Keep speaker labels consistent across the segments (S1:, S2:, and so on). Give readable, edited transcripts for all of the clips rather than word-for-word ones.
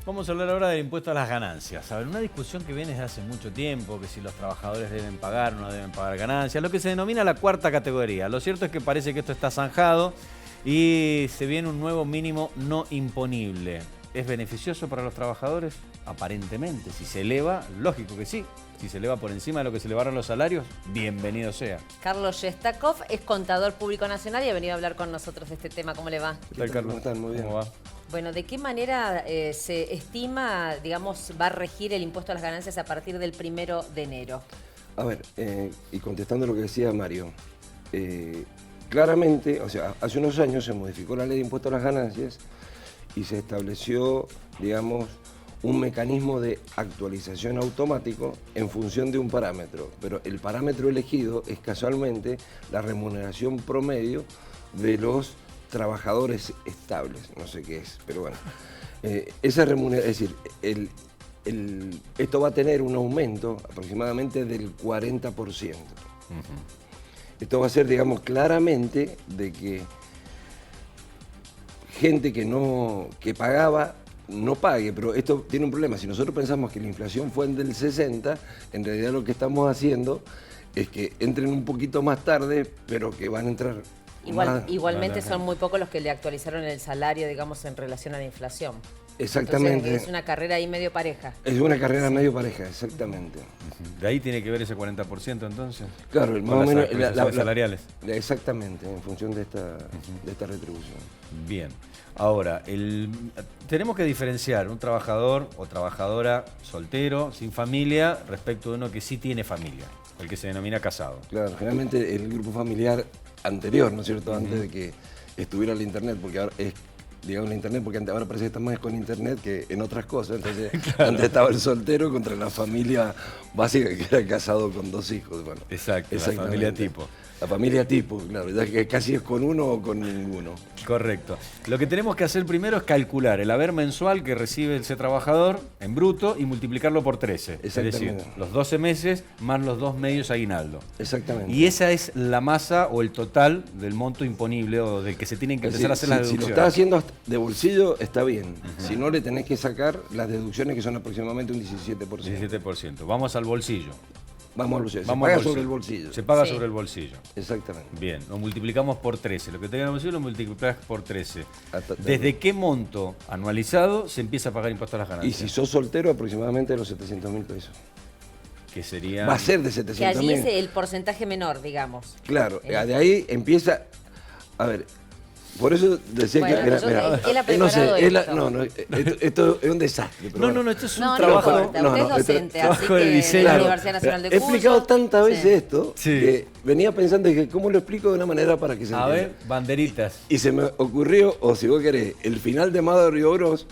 S1: Vamos a hablar ahora del impuesto a las ganancias. A ver, una discusión que viene desde hace mucho tiempo, que si los trabajadores deben pagar o no deben pagar ganancias, lo que se denomina la cuarta categoría. Lo cierto es que parece que esto está zanjado y se viene un nuevo mínimo no imponible. ¿Es beneficioso para los trabajadores? Aparentemente. Si se eleva, lógico que sí. Si se eleva por encima de lo que se elevaron los salarios, bienvenido sea.
S2: Carlos Shestakov es contador público nacional y ha venido a hablar con nosotros de este tema. ¿Cómo le va?
S1: ¿Qué tal, Carlos?
S3: ¿Cómo están? Muy bien.
S1: ¿Cómo va?
S2: Bueno, ¿de qué manera se estima, digamos, va a regir el impuesto a las ganancias a partir del 1 de enero?
S3: A ver, y contestando lo que decía Mario, claramente, o sea, hace unos años se modificó la ley de impuesto a las ganancias y se estableció, digamos, un mecanismo de actualización automático en función de un parámetro, pero el parámetro elegido es casualmente la remuneración promedio de los trabajadores estables, no sé qué es, pero bueno. Esa remuneración, es decir, esto va a tener un aumento aproximadamente del 40%. Esto va a ser, digamos, claramente de que gente que pagaba no pague, pero esto tiene un problema. Si nosotros pensamos que la inflación fue del 60, en realidad lo que estamos haciendo es que entren un poquito más tarde, pero que van a entrar
S2: Igualmente son muy pocos los que le actualizaron el salario, digamos, en relación a la inflación.
S3: Exactamente.
S2: Entonces, es una carrera ahí medio pareja.
S3: Es una carrera medio pareja, exactamente.
S1: ¿De ahí tiene que ver ese 40% entonces?
S3: Claro, más o menos
S1: las salariales.
S3: Exactamente, en función de esta retribución.
S1: Bien. Ahora, tenemos que diferenciar un trabajador o trabajadora soltero, sin familia, respecto de uno que sí tiene familia, el que se denomina casado.
S3: Claro, generalmente el grupo familiar anterior, ¿no es cierto? Antes de que estuviera el internet, porque ahora es, digamos, la internet, porque ahora parece que está más con internet que en otras cosas. Entonces, claro. Antes estaba el soltero contra la familia básica que era casado con 2 hijos. Bueno,
S1: exacto, la familia tipo.
S3: La familia tipo, claro, ya que casi es con uno o con ninguno.
S1: Correcto. Lo que tenemos que hacer primero es calcular el haber mensual que recibe ese trabajador en bruto y multiplicarlo por 13. Es decir, los 12 meses más los 2 medios aguinaldo.
S3: Exactamente.
S1: Y esa es la masa o el total del monto imponible o del que se tienen que empezar a hacer las deducciones.
S3: Si lo estás haciendo de bolsillo, está bien. Si no, le tenés que sacar las deducciones que son aproximadamente un 17%.
S1: 17%. Vamos al bolsillo.
S3: Vamos al bolsillo. Se paga sobre el bolsillo.
S1: Se paga sobre el bolsillo.
S3: Exactamente.
S1: Bien, lo multiplicamos por 13. Lo que tenga en el bolsillo lo multiplicás por 13. ¿Desde qué monto anualizado se empieza a pagar impuesto a las ganancias?
S3: Y si sos soltero, aproximadamente los 700.000 pesos.
S1: Que sería...
S3: Va a ser de 700.000.
S2: Que allí es el porcentaje menor, digamos.
S3: Claro, de ahí empieza... A ver... Por eso decía
S2: bueno,
S3: que era...
S2: él ha preparado
S3: esto es un desastre.
S1: Pero no, esto es un
S2: trabajo...
S1: trabajo...
S2: No, usted es docente, así que
S1: de diseño.
S2: la Universidad Nacional de Cuyo...
S3: He explicado tantas veces esto que venía pensando que cómo lo explico de una manera para que se entienda.
S1: A ver, banderitas.
S3: Y se me ocurrió, o si vos querés, el final de Amado Río Bros,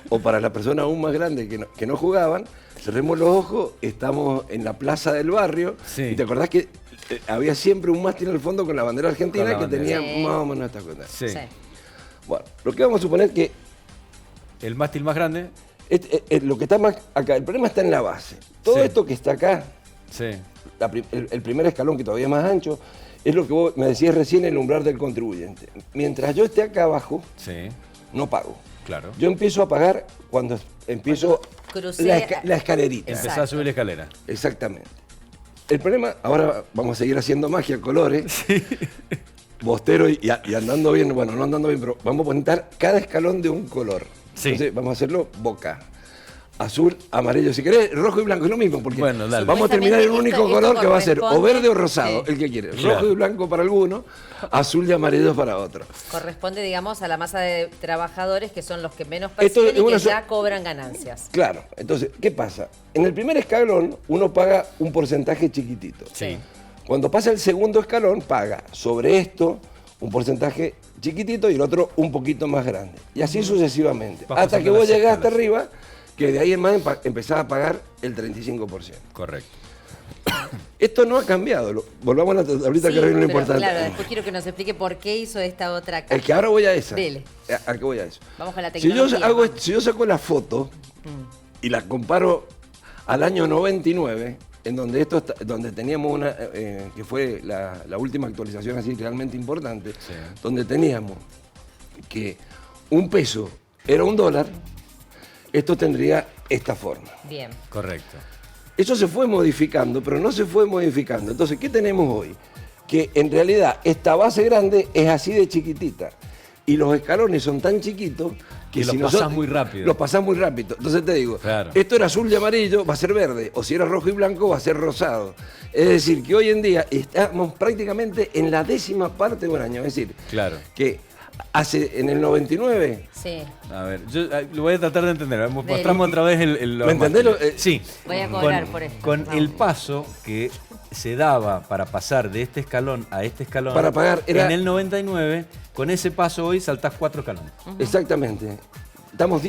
S3: o para las personas aún más grandes que no jugaban, cerremos los ojos, estamos en la plaza del barrio, y te acordás que había siempre un mástil al fondo con la bandera argentina que tenía más o menos estas cosas.
S1: Sí.
S3: Bueno, lo que vamos a suponer que...
S1: El mástil más grande.
S3: Lo que está más acá, el problema está en la base. Todo esto que está acá, el primer escalón que todavía es más ancho, es lo que vos me decías recién, el umbral del contribuyente. Mientras yo esté acá abajo, no pago.
S1: Claro.
S3: Yo empiezo a pagar cuando empiezo la escalerita.
S1: Empezás a subir la escalera.
S3: Exactamente. El problema, ahora vamos a seguir haciendo magia, colores, bostero y andando bien, bueno, no andando bien, pero vamos a poner cada escalón de un color. Entonces vamos a hacerlo boca. Azul, amarillo, si querés, rojo y blanco, es lo mismo, porque vamos a terminar en un único color que va a ser o verde o rosado, el que quiere. Rojo y blanco para alguno, azul y amarillo para otro.
S2: Corresponde, digamos, a la masa de trabajadores que son los que menos perciben y que ya cobran ganancias.
S3: Claro, entonces, ¿qué pasa? En el primer escalón uno paga un porcentaje chiquitito. Cuando pasa el segundo escalón, paga sobre esto un porcentaje chiquitito y el otro un poquito más grande. Y así sucesivamente. Hasta que vos llegás hasta arriba, que de ahí en más empezás a pagar el 35%.
S1: Correcto.
S3: Esto no ha cambiado. Volvamos a la tablita que es lo importante.
S2: Claro, después quiero que nos explique por qué hizo esta otra caja.
S3: Es que ahora voy a esa.
S2: Dele.
S3: ¿A qué voy a eso?
S2: Vamos con la tecnología.
S3: Si yo saco la foto y la comparo al año 99, en donde donde teníamos una, que fue la última actualización así realmente importante, donde teníamos que un peso era $1, esto tendría esta forma.
S2: Bien.
S1: Correcto.
S3: Eso se fue modificando, pero no se fue modificando. Entonces, ¿qué tenemos hoy? Que en realidad esta base grande es así de chiquitita y los escalones son tan chiquitos que
S1: Y los
S3: si
S1: pasás
S3: nosotros
S1: muy rápido.
S3: los pasás muy rápido. Entonces te digo,
S1: Claro.
S3: esto era azul y amarillo, va a ser verde, o si era rojo y blanco, va a ser rosado. Es decir, que hoy en día estamos prácticamente en la 10ª parte de un año. Es decir,
S1: Claro.
S3: que en el 99...
S2: Sí.
S1: A ver, yo lo voy a tratar de entender. Mostramos otra vez el
S3: ¿Me entendés?
S1: Sí.
S2: Voy a cobrar por esto.
S1: Con
S2: Vamos.
S1: el paso que se daba para pasar de este escalón a este escalón.
S3: Para pagar, era-
S1: En el 99, con ese paso hoy saltás 4 escalones.
S3: Exactamente. Estamos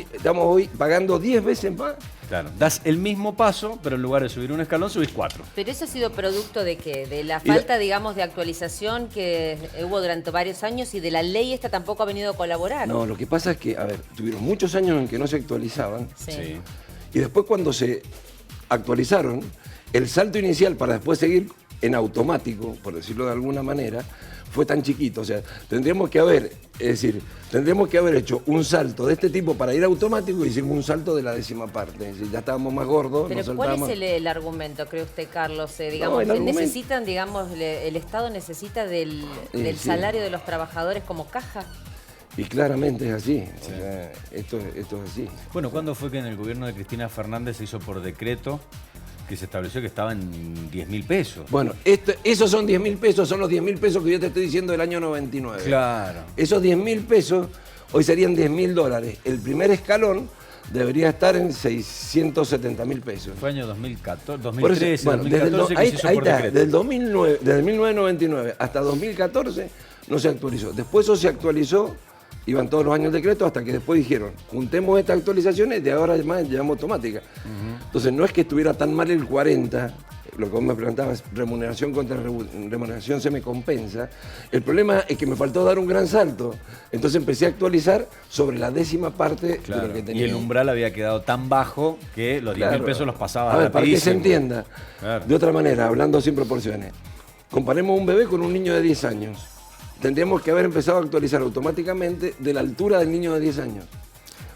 S3: hoy pagando 10 veces más.
S1: Claro. Das el mismo paso, pero en lugar de subir un escalón, subís 4.
S2: Pero eso ha sido producto de qué? De la
S3: Y la-
S2: falta, digamos, de actualización que hubo durante varios años y de la ley esta tampoco ha venido a colaborar.
S3: No, lo que pasa es que, a ver, tuvieron muchos años en que no se actualizaban.
S2: Sí.
S3: Y después cuando se actualizaron, el salto inicial para después seguir en automático, por decirlo de alguna manera, fue tan chiquito. O sea, tendríamos que haber hecho un salto de este tipo para ir automático y hicimos un salto de la 10ª parte. Es decir, ya estábamos más gordos,
S2: Pero
S3: nos
S2: ¿cuál es
S3: soltábamos.
S2: el argumento, cree usted, Carlos? Digamos,
S3: el argumento-
S2: necesitan, digamos, el Estado necesita del
S3: Sí.
S2: salario de los trabajadores como caja.
S3: Y claramente es así. O sea, esto es así.
S1: Bueno, ¿cuándo fue que en el gobierno de Cristina Fernández se hizo por decreto que se estableció que estaba en 10.000 pesos?
S3: Bueno, esos son 10.000 pesos, son los 10.000 pesos que yo te estoy diciendo del año 99.
S1: Claro.
S3: Esos 10.000 pesos hoy serían $10.000. El primer escalón debería estar en 670.000 pesos.
S1: Fue año 2014,
S3: Por eso,
S1: 2013,
S3: bueno,
S1: 2014 que
S3: ahí
S1: se hizo
S3: ahí
S1: por
S3: está,
S1: decreto.
S3: desde 1999 hasta 2014 no se actualizó. Después eso se actualizó, iban todos los años decretos hasta que después dijeron, juntemos estas actualizaciones y de ahora además llevamos automática. Entonces no es que estuviera tan mal el 40, lo que vos me preguntabas, remuneración contra remuneración se me compensa. El problema es que me faltó dar un gran salto. Entonces empecé a actualizar sobre la 10ª parte
S1: Claro,
S3: de lo que
S1: y
S3: tenía.
S1: el umbral había quedado tan bajo que los 10.000
S3: Claro.
S1: pesos los pasaba
S3: A ver, para que se
S1: rapidísimo.
S3: entienda,
S1: Claro.
S3: de otra manera, hablando sin proporciones. Comparemos un bebé con un niño de 10 años. Tendríamos que haber empezado a actualizar automáticamente de la altura del niño de 10 años.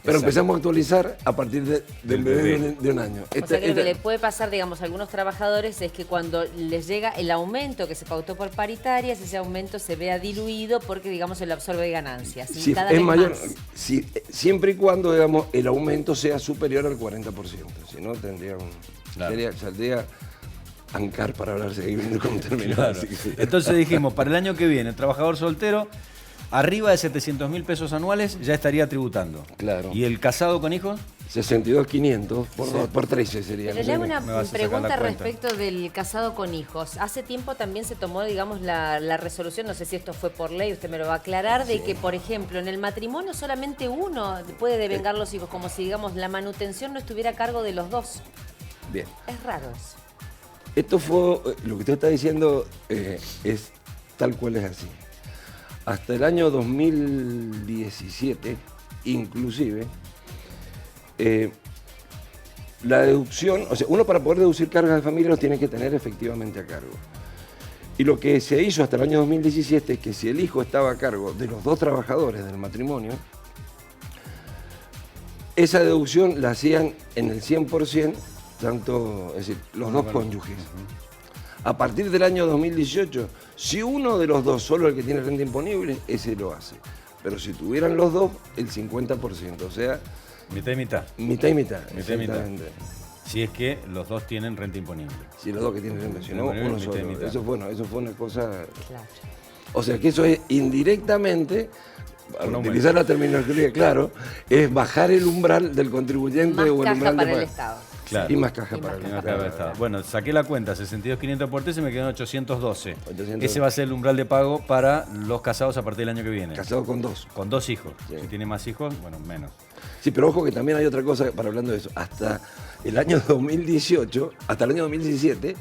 S3: Pero
S1: Exacto.
S3: empezamos a actualizar a partir del
S1: Del
S3: bebé
S1: bebé.
S3: de un año.
S2: O sea que lo que le puede pasar, digamos, a algunos trabajadores es que cuando les llega el aumento que se pautó por paritarias, ese aumento se vea diluido porque, digamos, se le absorbe ganancias. Y
S3: Si
S2: cada
S3: es
S2: vez
S3: mayor,
S2: más.
S3: siempre y cuando, digamos, el aumento sea superior al 40%. Si no,
S1: Claro.
S3: saldría ANCAR para hablar seguimiento con términos.
S1: Claro.
S3: así que-
S1: Entonces dijimos, para el año que viene, el trabajador soltero, arriba de 700.000 pesos anuales, ya estaría tributando.
S3: Claro.
S1: ¿Y el casado con hijos?
S3: 62.500 por 13 sería.
S2: Pero le hago una
S1: Me vas a sacar
S2: pregunta
S1: la cuenta.
S2: respecto del casado con hijos. Hace tiempo también se tomó, digamos, la resolución, no sé si esto fue por ley, usted me lo va a aclarar, de que, por ejemplo, en el matrimonio solamente uno puede devengar los hijos, como si, digamos, la manutención no estuviera a cargo de los dos.
S3: Bien.
S2: Es raro eso.
S3: Esto fue, lo que usted está diciendo es tal cual es así. Hasta el año 2017, inclusive, la deducción, o sea, uno para poder deducir cargas de familia los tiene que tener efectivamente a cargo. Y lo que se hizo hasta el año 2017 es que si el hijo estaba a cargo de los dos trabajadores del matrimonio, esa deducción la hacían en el 100%, tanto, es decir, los dos cónyuges. A partir del año 2018, si uno de los dos, solo el que tiene renta imponible, ese lo hace. Pero si tuvieran los dos, el 50%, o sea,
S1: Mitad y mitad.
S3: mitad y mitad.
S1: Mitad y mitad.
S3: exactamente.
S1: Si es que los dos tienen renta imponible.
S3: Si los dos que tienen renta, si no,
S1: Mitad y
S3: uno
S1: mitad y
S3: solo.
S1: mitad.
S3: Eso fue una cosa...
S2: Claro.
S3: O sea que eso es indirectamente, para
S1: Un
S3: utilizar la terminología, claro, es bajar el umbral del contribuyente
S2: Más
S3: o el
S2: caja
S3: umbral
S2: para
S3: de
S2: el
S3: pago.
S2: Estado.
S1: Claro.
S3: Y más caja
S2: Y
S3: para
S2: más
S3: el
S2: caja
S1: Acá
S3: Estado.
S1: está. Bueno, saqué la cuenta, 62.500 por 13 me quedan 812.
S3: 812.
S1: Ese va a ser el umbral de pago para los casados a partir del año que viene.
S3: Casado con dos.
S1: Con 2 hijos.
S3: Sí.
S1: Si tiene más hijos, bueno, menos.
S3: Sí, pero ojo que también hay otra cosa para hablando de eso. Hasta el año 2018, hasta el año 2017,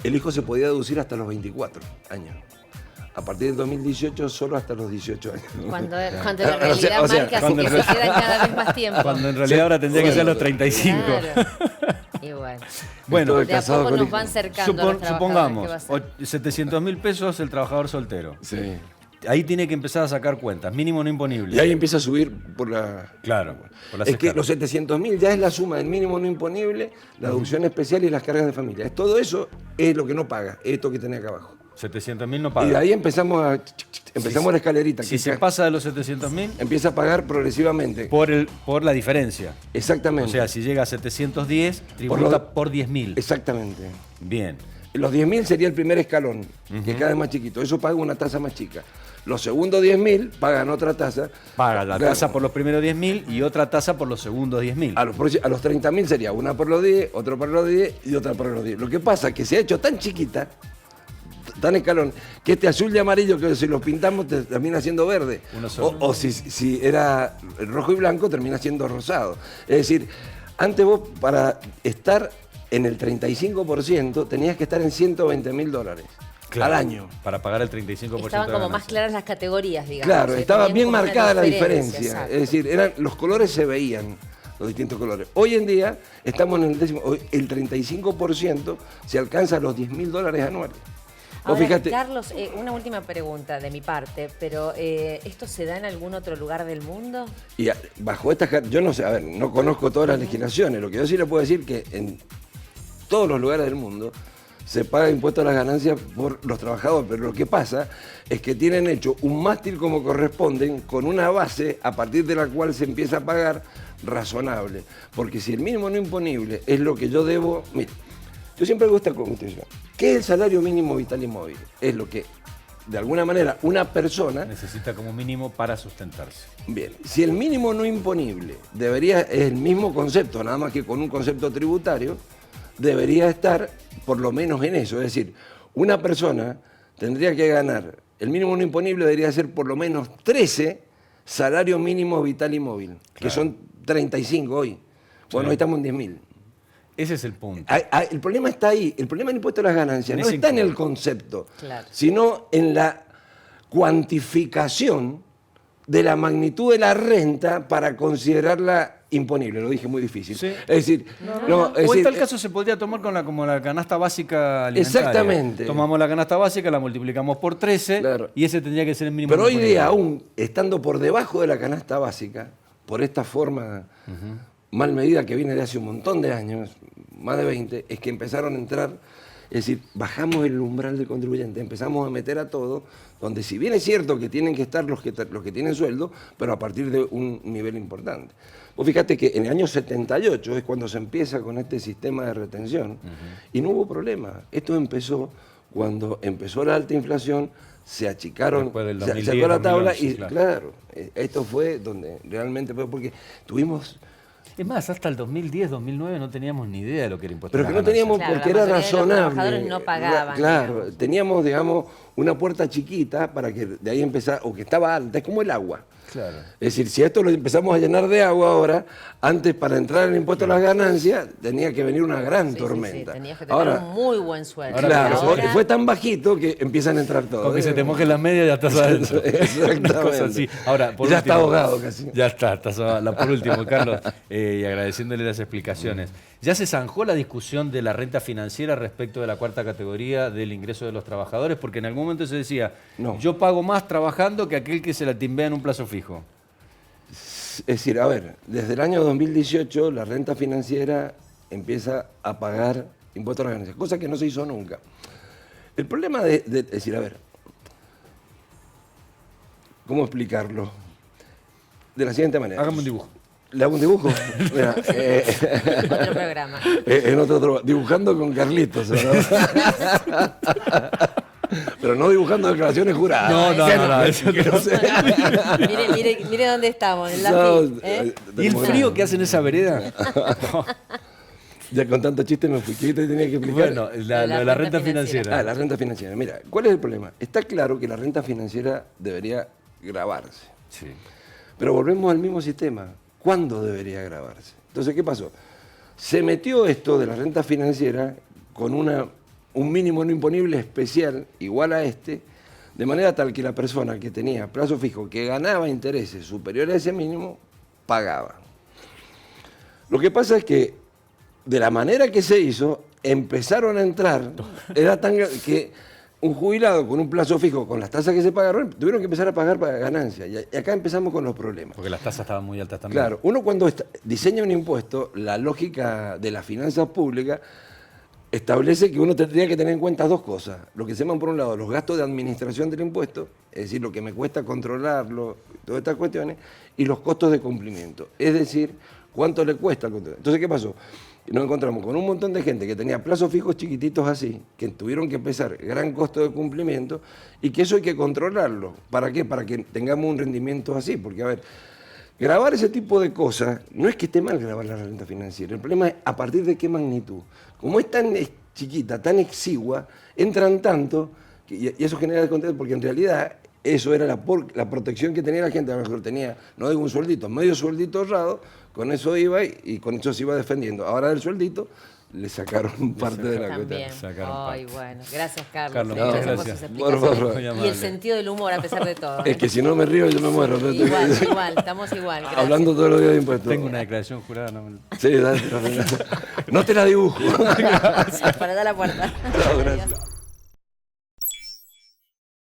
S3: el hijo se podía deducir hasta los 24 años. A partir del 2018, solo hasta los 18 años.
S2: Cuando la
S3: O
S2: realidad
S3: sea,
S2: marca así
S1: cuando
S2: que
S1: en
S2: se quedan cada vez más tiempo.
S1: Cuando en realidad ahora tendría que ser a los 35.
S2: Claro. Y bueno.
S1: Bueno,
S3: Todo el
S2: De a
S3: casado
S2: poco
S3: con
S2: nos
S3: hijos.
S2: van cercando a los trabajadores.
S1: supongamos,
S2: ¿Qué va a ser?
S1: 700.000 pesos el trabajador soltero.
S3: Sí.
S1: ahí tiene que empezar a sacar cuentas, mínimo no imponible.
S3: Y ahí empieza a subir por la...
S1: Claro, por las
S3: Es que
S1: escalas.
S3: los 700.000 ya es la suma del mínimo no imponible, la deducción especial y las cargas de familia. Todo eso es lo que no paga, esto que tenés acá abajo.
S1: 700.000 no
S3: Y de
S1: paga.
S3: ahí empezamos la escalerita.
S1: Si
S3: que
S1: se pasa de los 700.000,
S3: empieza a pagar progresivamente.
S1: por la diferencia.
S3: Exactamente.
S1: O sea, si llega a 710, tributa por 10.000.
S3: Exactamente.
S1: Bien.
S3: Los 10.000 sería el primer escalón, que cada vez más chiquito. Eso paga una tasa más chica. Los segundos 10.000 pagan otra tasa.
S1: Paga la
S3: Claro.
S1: tasa por los primeros 10.000 y otra tasa por los segundos 10.000.
S3: A los 30.000 sería una por los 10, otra por los 10 y otra por los 10. Lo que pasa es que se ha hecho tan chiquita, tan escalón, que este azul y amarillo que si los pintamos termina siendo verde.
S1: Uno solo.
S3: O si era rojo y blanco termina siendo rosado. Es decir, antes vos para estar en el 35% tenías que estar en $120.000
S1: Claro,
S3: al año.
S1: Para pagar el 35%
S2: Estaban
S1: de
S2: como más
S1: ganancia.
S2: claras las categorías, digamos.
S3: Claro, estaba
S2: Tenían
S3: bien
S2: como una
S3: marcada la diferencia.
S2: exacto.
S3: Es decir, los colores se veían, los distintos colores. Hoy en día estamos en el 35% se alcanza a los $10.000 anuales. Vos
S2: Ahora,
S3: fíjate,
S2: Carlos, una última pregunta de mi parte, pero ¿esto se da en algún otro lugar del mundo?
S3: y bajo estas, yo no sé, a ver, no conozco todas las legislaciones, lo que yo sí le puedo decir que en todos los lugares del mundo se paga impuesto a las ganancias por los trabajadores, pero lo que pasa es que tienen hecho un mástil como corresponden, con una base a partir de la cual se empieza a pagar razonable. Porque si el mínimo no imponible es lo que yo debo, mire, yo siempre hago esta constitución. ¿Qué es el salario mínimo vital y móvil? Es lo que, de alguna manera, una persona...
S1: Necesita como mínimo para sustentarse.
S3: Bien, si el mínimo no imponible es el mismo concepto, nada más que con un concepto tributario, debería estar por lo menos en eso. Es decir, una persona tendría que ganar, el mínimo no imponible debería ser por lo menos 13 salarios mínimos vital y móvil, que son 35 hoy. Bueno, hoy estamos en 10.000.
S1: Ese es el punto.
S3: El problema está ahí, el problema del impuesto a las ganancias
S1: En
S3: no
S1: ese
S3: está en el
S1: impuesto.
S3: concepto,
S2: Claro.
S3: sino en la cuantificación de la magnitud de la renta para considerarla imponible. Lo dije muy difícil.
S1: Sí.
S3: Es decir,
S1: O en tal caso se podría tomar como la canasta básica alimentaria.
S3: Exactamente.
S1: Tomamos la canasta básica, la multiplicamos por 13
S3: Claro.
S1: y ese tendría que ser el mínimo.
S3: pero hoy
S1: imponible.
S3: día, aún estando por debajo de la canasta básica, por esta forma mal medida que viene de hace un montón de años, más de 20, es que empezaron a entrar, es decir, bajamos el umbral del contribuyente, empezamos a meter a todo, donde si bien es cierto que tienen que estar los que tienen sueldo, pero a partir de un nivel importante. Vos fíjate que en el año 78 es cuando se empieza con este sistema de retención y no hubo problema. Esto empezó cuando empezó la alta inflación, se achicaron,
S1: Después del
S3: se
S1: 2010,
S3: sacó la tabla
S1: 2011,
S3: y
S1: claro.
S3: claro, esto fue donde realmente fue porque tuvimos...
S1: Es más, hasta el 2010, 2009 no teníamos ni idea de lo que era impuesto.
S3: Pero
S1: a
S3: que
S1: las
S3: no teníamos,
S2: Claro,
S3: porque
S2: la
S3: era
S2: mayoría de los
S3: razonable.
S2: trabajadores no pagaban,
S3: Claro,
S2: digamos.
S3: teníamos, digamos, una puerta chiquita para que de ahí empezara, o que estaba alta, es como el agua.
S1: Claro.
S3: Es decir, si esto lo empezamos a llenar de agua ahora, antes para entrar en el impuesto a las ganancias tenía que venir una gran
S2: Sí,
S3: tormenta.
S2: sí, tenías que tener un muy buen sueldo.
S3: Claro,
S2: Ahora-
S3: fue tan bajito que empiezan a entrar todos.
S1: Con que se te mojen las medias ya estás adentro.
S3: Exactamente.
S1: Una cosa así. Ahora, por
S3: Ya
S1: último,
S3: está ahogado casi.
S1: Ya estás ahogado. Por último, Carlos, y agradeciéndole las explicaciones. ¿Ya se zanjó la discusión de la renta financiera respecto de la cuarta categoría del ingreso de los trabajadores? Porque en algún momento se decía,
S3: No.
S1: yo pago más trabajando que aquel que se la timbea en un plazo fijo.
S3: Es decir, a ver, desde el año 2018 la renta financiera empieza a pagar impuestos a las ganancias, cosa que no se hizo nunca. El problema es decir, a ver, ¿cómo explicarlo? De la siguiente manera.
S1: Hágame un dibujo.
S3: ¿Le hago un dibujo? Mira,
S2: Otro programa.
S3: en otro, dibujando con Carlitos, ¿verdad? Pero no dibujando declaraciones juradas.
S1: No, eso
S3: Que no sé.
S2: Mire dónde estamos, en la
S3: No,
S2: FIP, ¿eh?
S1: ¿Y el frío que hace en esa vereda?
S3: Ya con tanto chiste me fui. ¿Qué te tenía que explicar?
S1: Bueno, la renta financiera.
S3: La renta financiera. Mira, ¿cuál es el problema? Está claro que la renta financiera debería grabarse.
S1: Sí.
S3: Pero volvemos al mismo sistema. ¿Cuándo debería grabarse? Entonces, ¿qué pasó? Se metió esto de la renta financiera con un mínimo no imponible especial, igual a este, de manera tal que la persona que tenía plazo fijo, que ganaba intereses superiores a ese mínimo, pagaba. Lo que pasa es que, de la manera que se hizo, empezaron a entrar, era tan que un jubilado con un plazo fijo, con las tasas que se pagaron, tuvieron que empezar a pagar para ganancias. Y acá empezamos con los problemas.
S1: Porque las tasas estaban muy altas también.
S3: Claro, uno cuando diseña un impuesto, la lógica de las finanzas públicas establece que uno tendría que tener en cuenta dos cosas. Lo que se llaman, por un lado, los gastos de administración del impuesto, es decir, lo que me cuesta controlarlo, todas estas cuestiones, y los costos de cumplimiento. Es decir, cuánto le cuesta el control. Entonces, ¿qué pasó? Nos encontramos con un montón de gente que tenía plazos fijos chiquititos así, que tuvieron que empezar gran costo de cumplimiento, y que eso hay que controlarlo. ¿Para qué? Para que tengamos un rendimiento así. Porque, a ver, grabar ese tipo de cosas, no es que esté mal grabar la renta financiera, el problema es a partir de qué magnitud. Como es tan chiquita, tan exigua, entran tanto, y eso genera descontento, porque en realidad eso era la protección que tenía la gente. A lo mejor tenía, no digo un sueldito, medio sueldito ahorrado, con eso iba y con eso se iba defendiendo. Ahora del sueldito le sacaron parte de la
S2: También.
S3: cuota.
S2: Ay, bueno. Gracias, Carlos.
S1: Carlos,
S2: Muchas
S1: muchas
S2: gracias por
S1: gracias.
S2: sus
S3: Por
S2: explicaciones.
S3: favor.
S2: Y
S1: amable.
S2: el sentido del humor, a pesar de todo.
S3: Es que si no me río yo me muero.
S2: Igual, estamos igual. Gracias.
S3: Hablando todos los días de impuestos.
S1: Tengo una declaración jurada. No...
S3: Sí, dale, no te la dibujo.
S2: Para dar la puerta.
S3: Chao, gracias.